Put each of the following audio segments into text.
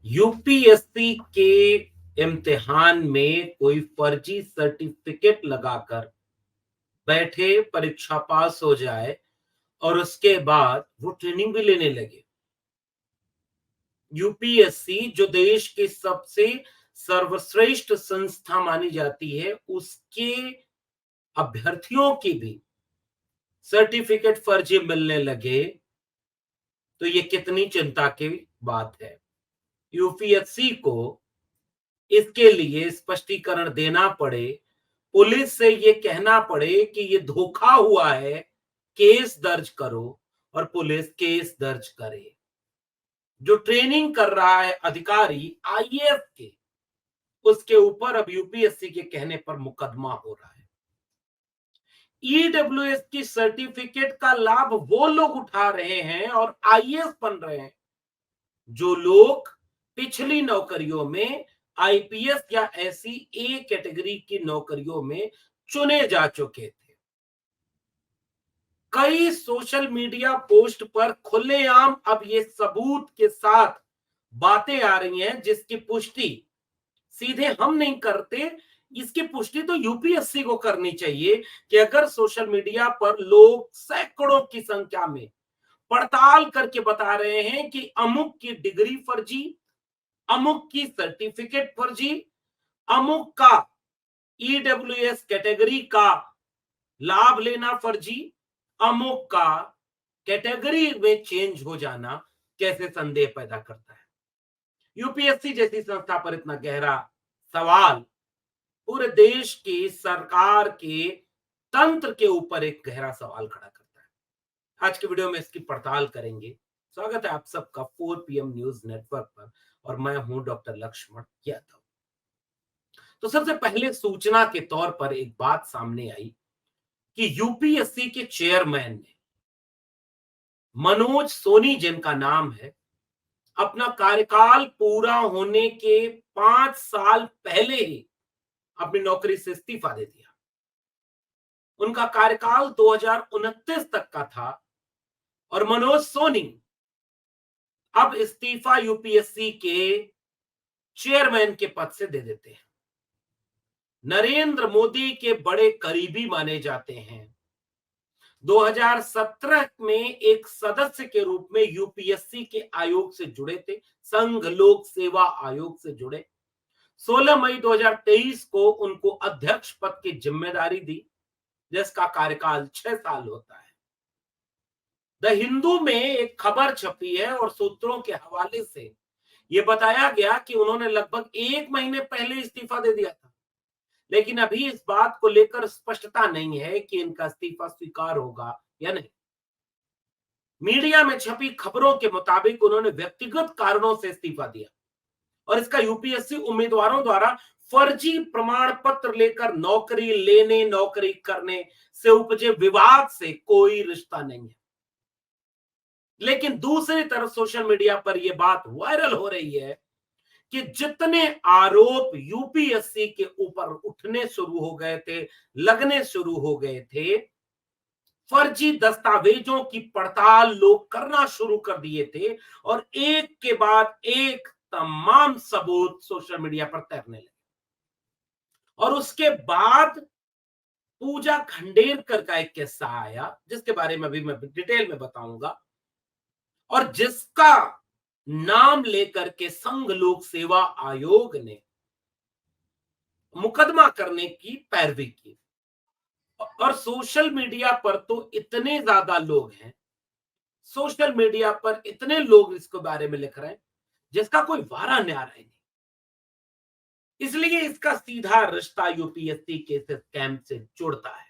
UPSC के इम्तिहान में कोई फर्जी सर्टिफिकेट लगाकर बैठे, परीक्षा पास हो जाए और उसके बाद वो ट्रेनिंग भी लेने लगे। यूपीएससी जो देश की सबसे सर्वश्रेष्ठ संस्था मानी जाती है, उसके अभ्यर्थियों की भी सर्टिफिकेट फर्जी मिलने लगे, तो ये कितनी चिंता की बात है। यूपीएससी को इसके लिए स्पष्टीकरण देना पड़े, पुलिस से ये कहना पड़े कि ये धोखा हुआ है, केस दर्ज करो, और पुलिस केस दर्ज करे। जो ट्रेनिंग कर रहा है अधिकारी आईएएस के, उसके ऊपर अब यूपीएससी के कहने पर मुकदमा हो रहा है। ईडब्ल्यूएस की सर्टिफिकेट का लाभ वो लोग उठा रहे हैं और आईएएस बन रहे हैं जो लोग पिछली नौकरियों में आईपीएस या ऐसी ए कैटेगरी की नौकरियों में चुने जा चुके थे। कई सोशल मीडिया पोस्ट पर खुलेआम अब ये सबूत के साथ बातें आ रही हैं, जिसकी पुष्टि सीधे हम नहीं करते, इसकी पुष्टि तो यूपीएससी को करनी चाहिए कि अगर सोशल मीडिया पर लोग सैकड़ों की संख्या में पड़ताल करके बता रहे हैं कि अमुक की डिग्री फर्जी, अमुक की सर्टिफिकेट फर्जी, अमुक का ईडब्ल्यूएस कैटेगरी का लाभ लेना फर्जी, अमुक का कैटेगरी में चेंज हो जाना कैसे संदेह पैदा करता है। यूपीएससी जैसी संस्था पर इतना गहरा सवाल पूरे देश की सरकार के तंत्र के ऊपर एक गहरा सवाल खड़ा करता है। आज की वीडियो में इसकी पड़ताल करेंगे। स्वागत है आप सबका 4 पीएम न्यूज नेटवर्क पर और मैं हूं डॉक्टर लक्ष्मण यादव। तो सबसे पहले सूचना के तौर पर एक बात सामने आई कि यूपीएससी के चेयरमैन ने मनोज सोनी, जिनका नाम है, अपना कार्यकाल पूरा होने के 5 साल पहले ही अपनी नौकरी से इस्तीफा दे दिया। उनका कार्यकाल 2029 तक का था और मनोज सोनी अब इस्तीफा यूपीएससी के चेयरमैन के पद से दे देते हैं। नरेंद्र मोदी के बड़े करीबी माने जाते हैं। 2017 में एक सदस्य के रूप में यूपीएससी के आयोग से जुड़े थे, संघ लोक सेवा आयोग से जुड़े। 16 मई 2023 को उनको अध्यक्ष पद की जिम्मेदारी दी, जिसका कार्यकाल 6 साल होता है। द हिंदू में एक खबर छपी है और सूत्रों के हवाले से यह बताया गया कि उन्होंने लगभग 1 महीने पहले इस्तीफा दे दिया था, लेकिन अभी इस बात को लेकर स्पष्टता नहीं है कि इनका इस्तीफा स्वीकार होगा या नहीं। मीडिया में छपी खबरों के मुताबिक उन्होंने व्यक्तिगत कारणों से इस्तीफा दिया और इसका यूपीएससी उम्मीदवारों द्वारा फर्जी प्रमाण पत्र लेकर नौकरी लेने, नौकरी करने से उपजे विवाद से कोई रिश्ता नहीं है। लेकिन दूसरी तरफ सोशल मीडिया पर यह बात वायरल हो रही है कि जितने आरोप यूपीएससी के ऊपर उठने शुरू हो गए थे, लगने शुरू हो गए थे, फर्जी दस्तावेजों की पड़ताल लोग करना शुरू कर दिए थे और एक के बाद एक तमाम सबूत सोशल मीडिया पर तैरने लगे। और उसके बाद पूजा खंडेलकर का एक किस्सा आया, जिसके बारे में भी मैं डिटेल में बताऊंगा, और जिसका नाम लेकर के संघ लोक सेवा आयोग ने मुकदमा करने की पैरवी की। और सोशल मीडिया पर तो इतने ज्यादा लोग हैं, सोशल मीडिया पर इतने लोग इसके बारे में लिख रहे हैं जिसका कोई वारा न्यारा नहीं। इसलिए इसका सीधा रिश्ता यूपीएससी के स्कैम से जुड़ता है।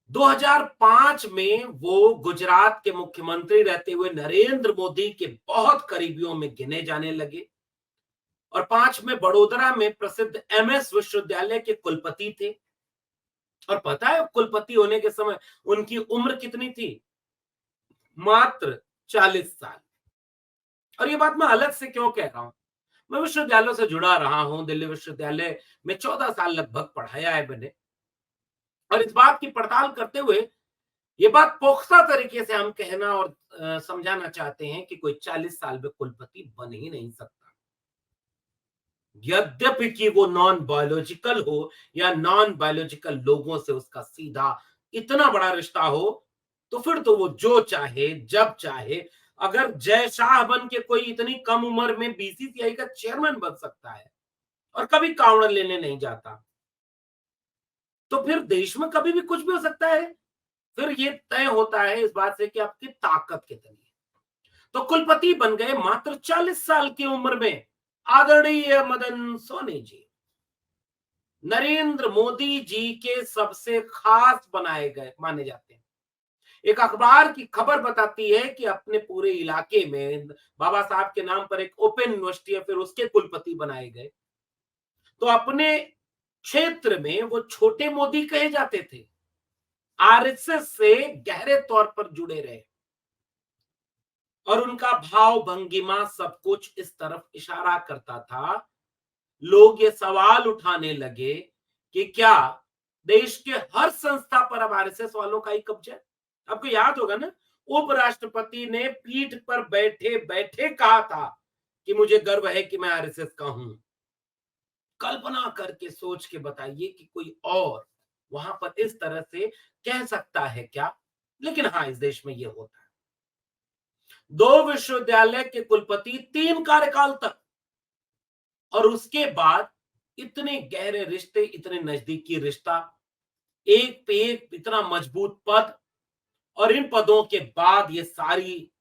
2005 में वो गुजरात के मुख्यमंत्री रहते हुए नरेंद्र मोदी के बहुत करीबियों में गिने जाने लगे और 5 में बड़ोदरा में प्रसिद्ध एमएस विश्वविद्यालय के कुलपति थे। और पता है कुलपति होने के समय उनकी उम्र कितनी थी? मात्र 40 साल। और ये बात मैं अलग से क्यों कह रहा हूं? मैं विश्वविद्यालयों से जुड़ा रहा हूं, दिल्ली विश्वविद्यालय में 14 साल लगभग पढ़ाया है मैंने। और इस बात की पड़ताल करते हुए ये बात पुख्ता तरीके से हम कहना और समझाना चाहते हैं कि कोई 40 साल में कुलपति बन ही नहीं सकता, यद्यपि कि वो नॉन बायोलॉजिकल हो या नॉन बायोलॉजिकल लोगों से उसका सीधा इतना बड़ा रिश्ता हो, तो फिर तो वो जो चाहे जब चाहे, अगर जय शाह बन के कोई इतनी कम उम्र में बीसीसीआई का चेयरमैन बन सकता है और कभी कावड़ लेने नहीं जाता, तो फिर देश में कभी भी कुछ भी हो सकता है। फिर ये तय होता है इस बात से कि आपकी ताकत कितनी है। तो कुलपति बन गए मात्र 40 साल की उम्र में आदरणीय मदन सोनी जी, नरेंद्र मोदी जी के सबसे खास बनाए गए माने जाते हैं। एक अखबार की खबर बताती है कि अपने पूरे इलाके में बाबा साहब के नाम पर एक ओपन यूनिवर्सिटी है, फिर उसके कुलपति बनाए गए। तो अपने क्षेत्र में वो छोटे मोदी कहे जाते थे, आरएसएस से गहरे तौर पर जुड़े रहे और उनका भाव भंगिमा सब कुछ इस तरफ इशारा करता था। लोग ये सवाल उठाने लगे कि क्या देश के हर संस्था पर अब आरएसएस वालों का ही कब्जा है। आपको याद होगा ना, उपराष्ट्रपति ने पीठ पर बैठे बैठे कहा था कि मुझे गर्व है कि मैं आरएसएस का हूं। कल्पना करके सोच के बताइए कि कोई और वहां पर इस तरह से कह सकता है क्या? लेकिन हाँ, इस देश में ये होता है। 2 विश्वविद्यालय के कुलपति 3 कार्यकाल तक, और उसके बाद इतने गहरे रिश्ते, इतने नजदीकी रिश्ता, एक पे एक इतना मजबूत पद, और इन पदों के बाद ये सारी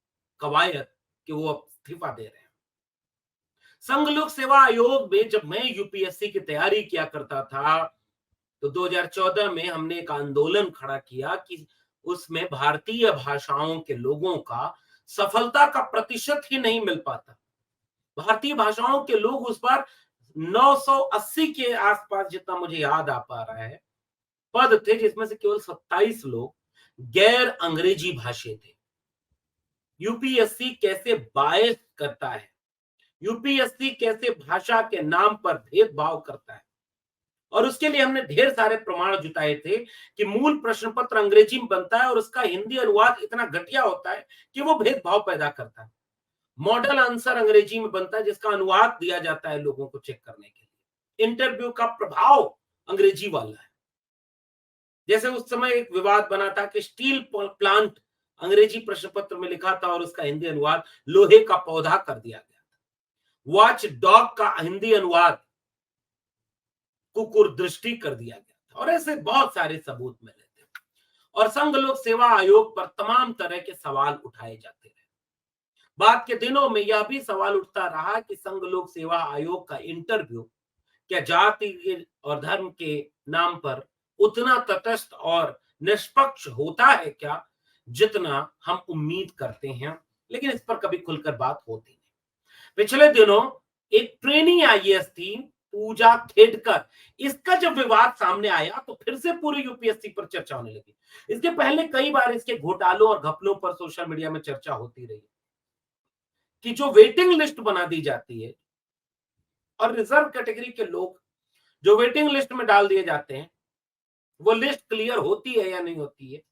कवायद कि वो अब इस्तीफा दे रहे हैं। संघ लोक सेवा आयोग में जब मैं यूपीएससी की तैयारी किया करता था, तो 2014 में हमने एक आंदोलन खड़ा किया कि उसमें भारतीय भाषाओं के लोगों का सफलता का प्रतिशत ही नहीं मिल पाता। भारतीय भाषाओं के लोग उस बार 980 के आसपास, जितना मुझे याद आ पा रहा है, पद थे, जिसमें से केवल 27 लोग गैर अंग्रेजी भाषी थे। यूपीएससी कैसे बायस करता है, यूपीएससी कैसे भाषा के नाम पर भेदभाव करता है, और उसके लिए हमने ढेर सारे प्रमाण जुटाए थे कि मूल प्रश्न पत्र अंग्रेजी में बनता है और उसका हिंदी अनुवाद इतना घटिया होता है कि वो भेदभाव पैदा करता है। मॉडल आंसर अंग्रेजी में बनता है जिसका अनुवाद दिया जाता है लोगों को चेक करने के लिए। इंटरव्यू का प्रभाव अंग्रेजी वाला है। जैसे उस समय एक विवाद बना था कि स्टील प्लांट अंग्रेजी प्रश्न पत्र में लिखा था और उसका हिंदी अनुवाद लोहे का पौधा कर दिया गया था। वॉच डॉग का हिंदी अनुवाद कुकुर दृष्टि कर दिया गया था, और ऐसे बहुत सारे सबूत मिले थे। और संघ लोक सेवा आयोग पर तमाम तरह के सवाल उठाए जाते रहे। बाद के दिनों में यह भी सवाल उठता रहा कि संघ लोक सेवा आयोग का इंटरव्यू क्या जाति और धर्म के नाम पर उतना तटस्थ और निष्पक्ष होता है क्या, जितना हम उम्मीद करते हैं। लेकिन इस पर कभी खुलकर बात होती नहीं। पिछले दिनों एक ट्रेनी आईएएस थी, पूजा खेडकर। इसका जब विवाद सामने आया तो फिर से पूरी यूपीएससी पर चर्चा होने लगी। इसके पहले कई बार इसके घोटालों और घपलों पर सोशल मीडिया में चर्चा होती रही कि जो वेटिंग लिस्ट बना दी जाती है और रिजर्व कैटेगरी के लोग जो वेटिंग लिस्ट में डाल दिए जाते हैं, वो लिस्ट क्लियर होती है या नहीं होती है,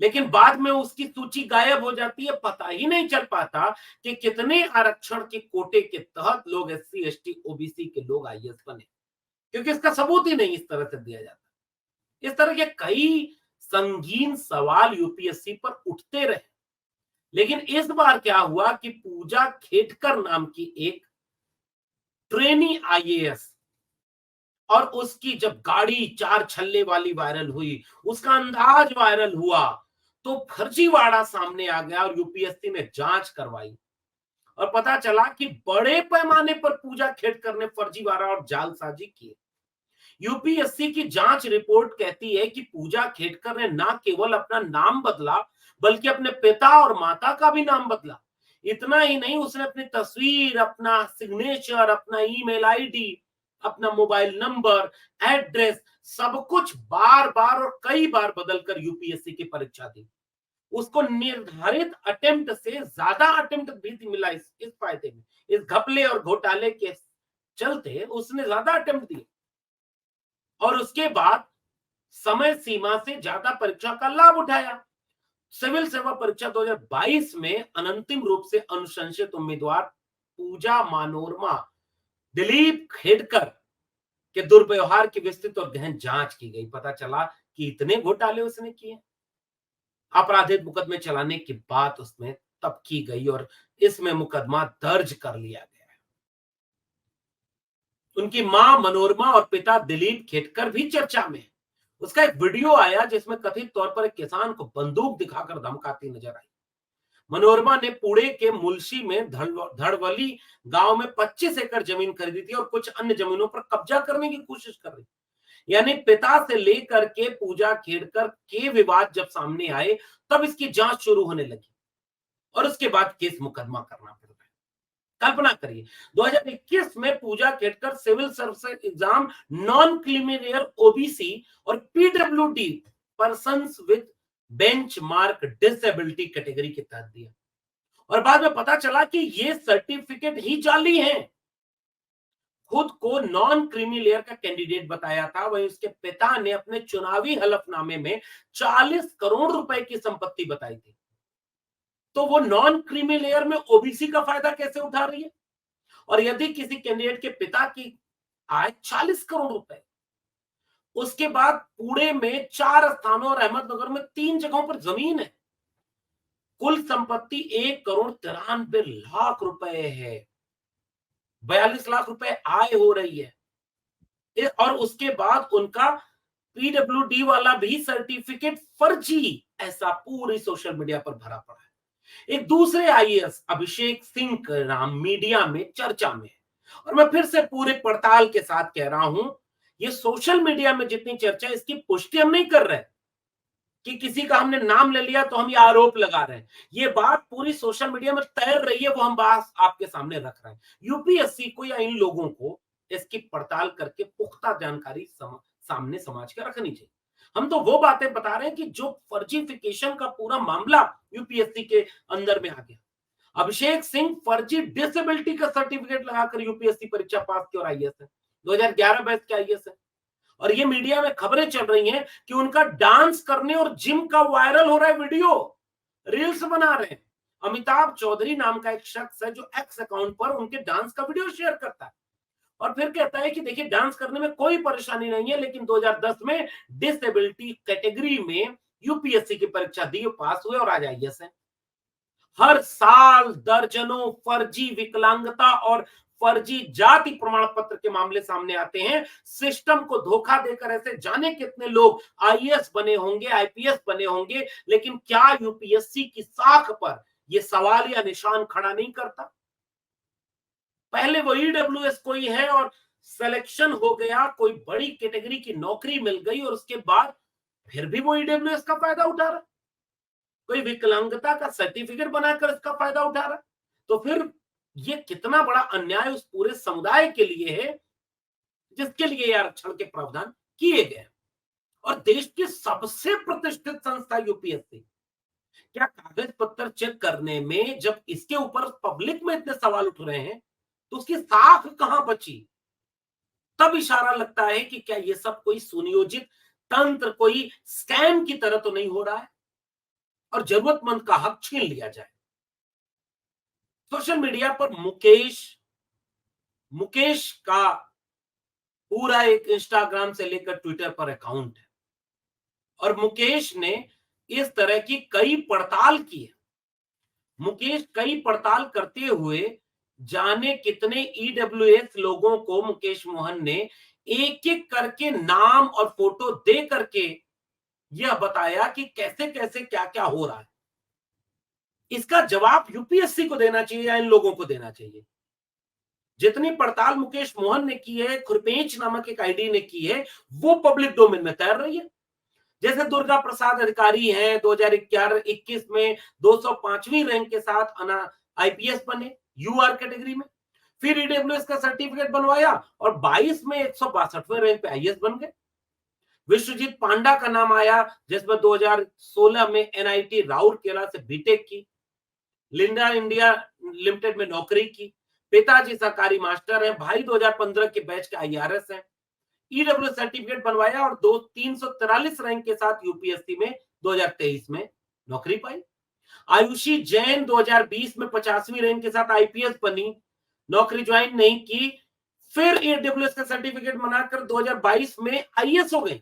लेकिन बाद में उसकी सूची गायब हो जाती है। पता ही नहीं चल पाता कि कितने आरक्षण के कोटे के तहत लोग एससी एसटी ओबीसी के लोग आईएएस बने, क्योंकि इसका सबूत ही नहीं इस तरह से दिया जाता। इस तरह के कई संगीन सवाल यूपीएससी पर उठते रहे। लेकिन इस बार क्या हुआ कि पूजा खेडकर नाम की एक ट्रेनी आईएएस, और उसकी जब गाड़ी 4 छल्ले वाली वायरल हुई, उसका अंदाज वायरल हुआ, तो फर्जीवाड़ा सामने आ गया और यूपीएससी ने जांच करवाई और पता चला कि बड़े पैमाने पर पूजा खेडकर ने फर्जीवाड़ा और जालसाजी की। यूपीएससी की जांच रिपोर्ट कहती है कि पूजा खेडकर ने न केवल अपना नाम बदला, बल्कि अपने पिता और माता का भी नाम बदला। इतना ही नहीं, उसने अपनी तस्वीर, अपना सिग्नेचर, अपना ईमेल आईडी, अपना मोबाइल नंबर, एड्रेस, सब कुछ बार बार और कई बार बदलकर यूपीएससी की परीक्षा दी। उसको निर्धारित अटेम्प्ट से ज्यादा अटेम्प्ट भी मिला इस फायदे में, इस घपले और घोटाले के चलते उसने ज्यादा अटेम्प्ट दिए, और उसके बाद समय सीमा से ज्यादा परीक्षा का लाभ उठाया। सिविल सेवा परीक्षा 2022 में अनंतिम रूप से अनुशंसित उम्मीदवार पूजा मनोरमा दिलीप खेडकर के दुर्व्यवहार की विस्तृत और गहन जांच की गई। पता चला कि इतने घोटाले उसने किए। आपराधिक मुकदमे चलाने की बात उसमें तब की गई और इसमें मुकदमा दर्ज कर लिया गया है। उनकी मां मनोरमा और पिता दिलीप खेडकर भी चर्चा में। उसका एक वीडियो आया जिसमें कथित तौर पर एक किसान को बंदूक दिखाकर धमकाती नजर आई। मनोरमा ने पुणे के मुलशी में धड़वली गांव में 25 एकड़ जमीन खरीदी थी और कुछ अन्य जमीनों पर कब्जा करने की कोशिश कर रही। यानी पिता से लेकर के पूजा खेड़कर के विवाद जब सामने आए तब इसकी जांच शुरू होने लगी और उसके बाद केस मुकदमा करना पड़ गया। कल्पना करिए 2021 में Puja Khedkar civil service exam non creamy layer OBC और PWD persons with benchmark disability category के तहत दिया और बाद में पता चला कि ये सर्टिफिकेट ही जाली हैं। खुद को नॉन क्रीमी लेयर का कैंडिडेट बताया था, वहीं उसके पिता ने अपने चुनावी हलफनामे में 40 करोड़ रुपए की संपत्ति बताई थी। तो वो नॉन क्रीमी लेयर में ओबीसी का फायदा कैसे उठा रही है? और यदि किसी कैंडिडेट के पिता की आय 40 करोड़ रुपए, उसके बाद पुणे में 4 स्थानों और अहमदनगर में 3 जगहों पर जमीन है, कुल संपत्ति 1,93,00,000 रुपए है, 42 लाख रुपए आय हो रही है और उसके बाद उनका पीडब्ल्यूडी वाला भी सर्टिफिकेट फर्जी, ऐसा पूरी सोशल मीडिया पर भरा पड़ा है। एक दूसरे आईएएस अभिषेक सिंह का नाम मीडिया में चर्चा में है और मैं फिर से पूरे पड़ताल के साथ कह रहा हूं, ये सोशल मीडिया में जितनी चर्चा है इसकी पुष्टि हम नहीं कर रहे कि किसी का हमने नाम ले लिया तो हम ये आरोप लगा रहे हैं। ये बात पूरी सोशल मीडिया में तैर रही है, वो हम बात आपके सामने रख रहे हैं। यूपीएससी को या इन लोगों को इसकी पड़ताल करके पुख्ता जानकारी सामने समाज के रखनी चाहिए। हम तो वो बातें बता रहे हैं कि जो फर्जीफिकेशन का पूरा मामला यूपीएससी के अंदर में आ गया। अभिषेक सिंह फर्जी डिसेबिलिटी का सर्टिफिकेट लगाकर यूपीएससी परीक्षा पास की और आईएएस है, 2011 बैच के आईएएस है। और ये मीडिया में खबरें चल रही हैं कि उनका डांस करने और जिम का वायरल हो रहा है वीडियो, रील्स बना रहे हैं। अमिताभ चौधरी नाम का एक शख्स है जो एक्स अकाउंट पर उनके डांस का वीडियो शेयर करता है और फिर कहता है कि देखिए डांस करने में कोई परेशानी नहीं है, लेकिन 2010 में डिसेबिलिटी कैटेगरी में यूपीएससी की परीक्षा दी, पास हुए और आज आईएएस है। हर साल दर्जनों फर्जी विकलांगता और फर्जी जाति प्रमाण पत्र के मामले सामने आते हैं। सिस्टम को धोखा देकर ऐसे जाने कितने लोग आईएएस बने होंगे, आईपीएस बने होंगे, लेकिन क्या यूपीएससी की साख पर यह सवाल या निशान खड़ा नहीं करता? पहले वो ईडब्ल्यूएस कोई है और सिलेक्शन हो गया, कोई बड़ी कैटेगरी की नौकरी मिल गई और उसके बाद फिर भी वो ईडब्ल्यूएस का फायदा उठा रहा, कोई विकलांगता का सर्टिफिकेट बनाकर इसका फायदा उठा रहा। तो फिर ये कितना बड़ा अन्याय उस पूरे समुदाय के लिए है जिसके लिए ये आरक्षण के प्रावधान किए गए। और देश की सबसे प्रतिष्ठित संस्था यूपीएससी, क्या कागज पत्र चेक करने में जब इसके ऊपर पब्लिक में इतने सवाल उठ रहे हैं तो उसकी साख कहां बची? तब इशारा लगता है कि क्या ये सब कोई सुनियोजित तंत्र, कोई स्कैम की तरह तो नहीं हो रहा है और जरूरतमंद का हक छीन लिया जाए। सोशल मीडिया पर मुकेश का पूरा एक इंस्टाग्राम से लेकर ट्विटर पर अकाउंट है और मुकेश ने इस तरह की कई पड़ताल की है। मुकेश कई पड़ताल करते हुए जाने कितने ईडब्ल्यूएस लोगों को मुकेश मोहन ने एक एक करके नाम और फोटो दे करके यह बताया कि कैसे कैसे क्या क्या हो रहा है। इसका जवाब यूपीएससी को देना चाहिए या इन लोगों को देना चाहिए। जितनी पड़ताल मुकेश मोहन ने की है, खुरपेंच नामक एक आईडी ने की है, वो पब्लिक डोमेन में तैर रही है। जैसे दुर्गा प्रसाद अधिकारी हैं, 2011-21 में 205वीं रैंक के साथ आईपीएस बने यूआर कैटेगरी में, फिर ईडब्ल्यूएस का सर्टिफिकेट बनवाया और 22 में 162वें रैंक पे आईएएस बन गए। विश्वजीत पांडा का नाम आया जिसमें 2016 में एनआईटी राउरकेला से बीटेक की, लिंडा इंडिया लिमिटेड में नौकरी की, पिताजी सरकारी मास्टर हैं, भाई 2015 के बैच के आईआरएस हैं, ईडब्ल्यू सर्टिफिकेट बनवाया और 343 रैंक के साथ यूपीएससी में 2023 में नौकरी पाई। आयुषी जैन 2020 में 50वीं रैंक के साथ आईपीएस बनी, नौकरी ज्वाइन नहीं की, फिर ईडब्ल्यूएस का सर्टिफिकेट बनाकर 2022 में आईएएस हो गई।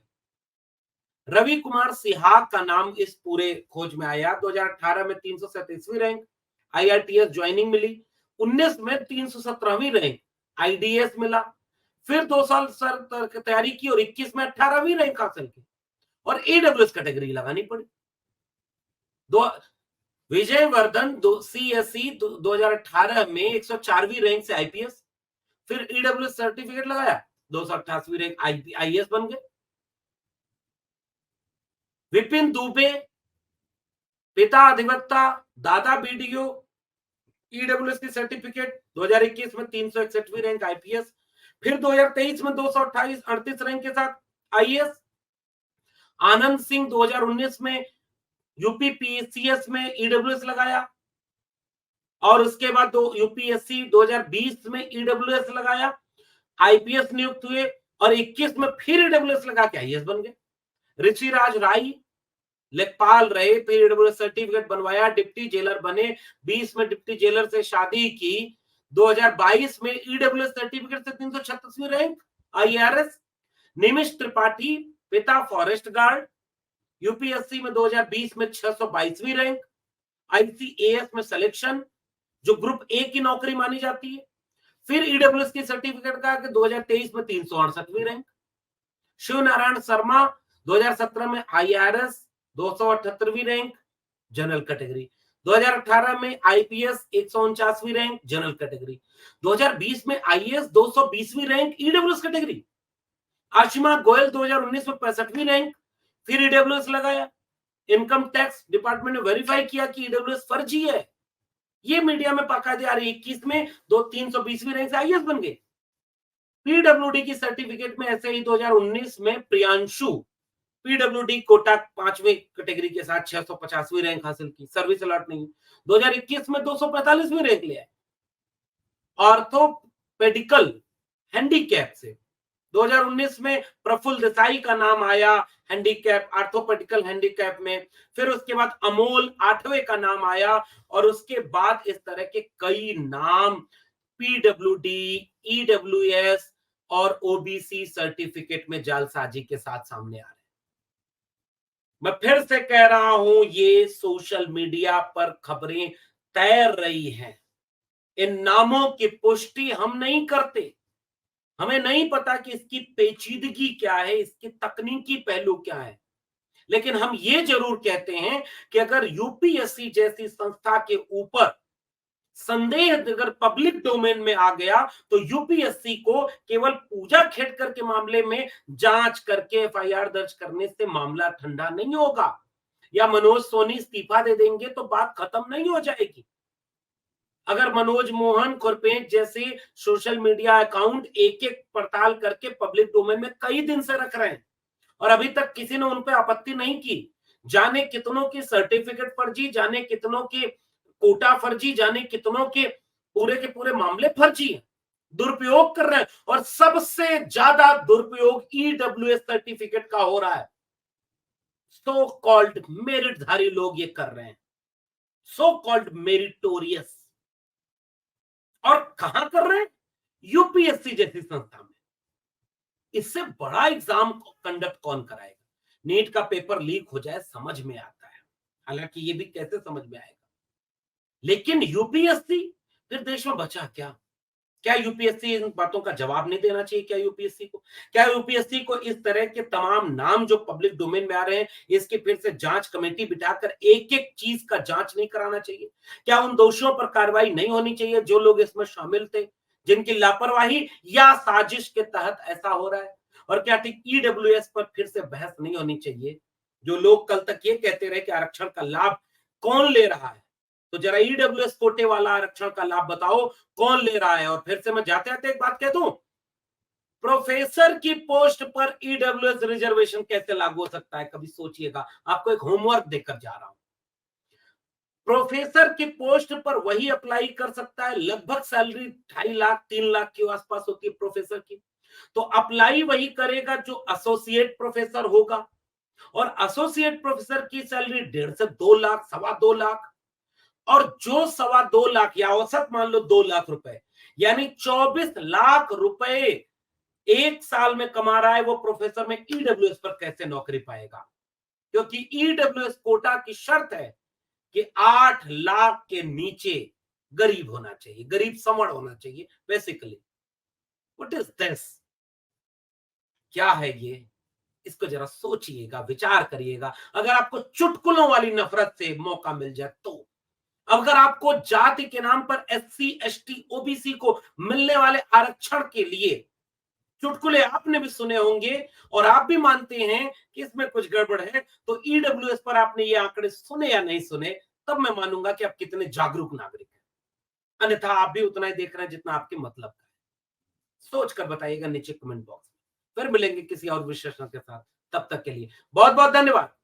रवि कुमार सिहाग का नाम इस पूरे खोज में आया। 2018 में 337वीं रैंक, आईआरटीएस ज्वाइनिंग मिली। 19 में 317वीं रैंक, आईडीएस मिला। फिर 2 साल सर तैयारी की और 21 में 18वीं रैंक हासिल की और ईडब्ल्यूएस कैटेगरी लगानी पड़ी। विजयवर्धन सीएससी 2018 में 104वीं रैंक से आईपीएस, फिर ईडब्ल्यूएस सर्टिफिकेट लगाया, 288वीं रैंक आईएएस बन गए। विपिन दुबे, पिता अधिवक्ता, दादा बीडीओ, ईडब्ल्यूएस की सर्टिफिकेट, 2021 में 361वीं रैंक आईपीएस, फिर 2023 में 238 रैंक के साथ आईएएस। आनंद सिंह 2019 में यूपी पीसीएस में ईडब्ल्यूएस लगाया और उसके बाद यूपीएससी 2020 में ईडब्ल्यूएस लगाया, आईपीएस नियुक्त हुए और 21 में फिर ईडब्ल्यूएस लगा के आईएएस बन गए। ऋषिराज राय लेखपाल रहे, फिर ईडब्ल्यूएस सर्टिफिकेट बनवाया, डिप्टी जेलर बने, 20 में डिप्टी जेलर से शादी की, 2022 में ईडब्ल्यूएस सर्टिफिकेट से 336वीं रैंक आईआरएस। निमिष त्रिपाठी, पिता फॉरेस्ट गार्ड, यूपीएससी में 2020 में 622वीं रैंक, आईसीएएस में सिलेक्शन, जो ग्रुप ए की नौकरी मानी जाती है। फिर ईडब्ल्यूएस की सर्टिफिकेट का 2023 में 368वीं रैंक। शिव नारायण शर्मा 2017 में आईआरएस, 278वीं रैंक, जनरल कैटेगरी। 2018 में आईपीएस 149वीं रैंक, जनरल कैटेगरी। 2020 में आईएएस 220वीं rank, EWS category. Ashima Goyal 2019 में 65वीं रैंक, फिर ईडब्ल्यूएस लगाया। इनकम टैक्स डिपार्टमेंट ने वेरीफाई किया कि ईडब्ल्यूएस फर्जी है, ये मीडिया में बाकायदे आ रही। 21 में 320वीं रैंक से आईएएस बन गए। पीडब्ल्यूडी की सर्टिफिकेट में ऐसे ही 2019 में प्रियांशु, पीडब्ल्यूडी कोटा 5वीं कैटेगरी के साथ 650वीं रैंक हासिल की, सर्विस अलॉट नहीं। 2021 में 245वीं रैंक ले आए। ऑर्थोपेडिकल हैंडीकैप से 2019 में प्रफुल्ल देसाई का नाम आया हैंडीकैप, ऑर्थोपेडिकल हैंडीकैप में। फिर उसके बाद अमोल 8वें का नाम आया और उसके बाद इस तरह के कई नाम पीडब्ल्यूडी, ईडब्ल्यूएस और ओबीसी सर्टिफिकेट में जालसाजी के साथ सामने आ रहे हैं। मैं फिर से कह रहा हूं, ये सोशल मीडिया पर खबरें तैर रही हैं। इन नामों की पुष्टि हम नहीं करते, हमें नहीं पता कि इसकी पेचीदगी क्या है, इसकी तकनीकी पहलू क्या है, लेकिन हम ये जरूर कहते हैं कि अगर यूपीएससी जैसी संस्था के ऊपर संदेह अगर पब्लिक डोमेन में आ गया तो यूपीएससी को केवल पूजा खेड़कर के मामले में जांच करके एफआईआर दर्ज करने से मामला ठंडा नहीं होगा, या मनोज सोनी इस्तीफा दे देंगे तो बात खत्म नहीं हो जाएगी। अगर मनोज मोहन खुरपेट जैसे सोशल मीडिया अकाउंट एक एक पड़ताल करके पब्लिक डोमेन में कई दिन से रख रहे हैं और अभी तक किसी ने उन पर आपत्ति नहीं की, जाने कितनों की सर्टिफिकेट फर्जी, जाने कितनों के कोटा फर्जी, जाने कितनों के पूरे मामले फर्जी हैं, दुरुपयोग कर रहे हैं। और सबसे ज्यादा दुरुपयोग ईडब्ल्यूएस सर्टिफिकेट का हो रहा है। सो कॉल्ड मेरिटधारी लोग ये कर रहे हैं, सो कॉल्ड मेरिटोरियस। और कहां कर रहे हैं? यूपीएससी जैसी संस्था में। इससे बड़ा एग्जाम कंडक्ट कौन कराएगा? नीट का पेपर लीक हो जाए समझ में आता है, हालांकि ये भी कैसे समझ में आएगा, लेकिन यूपीएससी, फिर देश में बचा क्या? क्या यूपीएससी इन बातों का जवाब नहीं देना चाहिए? क्या यूपीएससी को इस तरह के तमाम नाम जो पब्लिक डोमेन में आ रहे हैं, इसकी फिर से जांच कमेटी बिठाकर एक एक चीज का जांच नहीं कराना चाहिए? क्या उन दोषियों पर कार्रवाई नहीं होनी चाहिए जो लोग इसमें शामिल थे, जिनकी लापरवाही या साजिश के तहत ऐसा हो रहा है? और क्या ठीक ईडब्ल्यूएस पर फिर से बहस नहीं होनी चाहिए? जो लोग कल तक ये कहते रहे कि आरक्षण का लाभ कौन ले रहा है, तो जरा ईडब्ल्यूएस कोटे वाला आरक्षण का लाभ बताओ कौन ले रहा है। और फिर से मैं जाते जाते एक बात कह दूं, प्रोफेसर की पोस्ट पर ईडब्ल्यूएस रिजर्वेशन कैसे लागू हो सकता है? कभी सोचिएगा, आपको एक होमवर्क देकर जा रहा हूं। प्रोफेसर की पोस्ट पर वही अप्लाई कर सकता है, लगभग सैलरी 2.5 लाख 3 लाख के आसपास होती है प्रोफेसर की, तो अप्लाई वही करेगा जो एसोसिएट प्रोफेसर होगा। और एसोसिएट प्रोफेसर की सैलरी 1.5 से 2 लाख, 2.25 लाख, और जो 2.25 लाख या औसत मान लो 2 लाख रुपए, यानी 24 लाख रुपए एक साल में कमा रहा है वो प्रोफेसर में ईडब्ल्यूएस पर कैसे नौकरी पाएगा? क्योंकि ईडब्ल्यूएस कोटा की शर्त है कि 8 लाख के नीचे गरीब होना चाहिए, गरीब समण होना चाहिए। Basically what is this? क्या है ये? इसको जरा सोचिएगा, विचार करिएगा। अगर आपको चुटकुलों वाली नफरत से मौका मिल जाए तो, अगर आपको जाति के नाम पर एससी, एसटी, ओबीसी को मिलने वाले आरक्षण के लिए चुटकुले आपने भी सुने होंगे और आप भी मानते हैं कि इसमें कुछ गड़बड़ है, तो ईडब्ल्यूएस पर आपने ये आंकड़े सुने या नहीं सुने, तब मैं मानूंगा कि आप कितने जागरूक नागरिक हैं। अन्यथा आप भी उतना ही देख रहे हैं जितना आपके मतलब का है। सोच कर बताइएगा नीचे कमेंट बॉक्स में। फिर मिलेंगे किसी और विशेषण के साथ। तब तक के लिए बहुत बहुत धन्यवाद।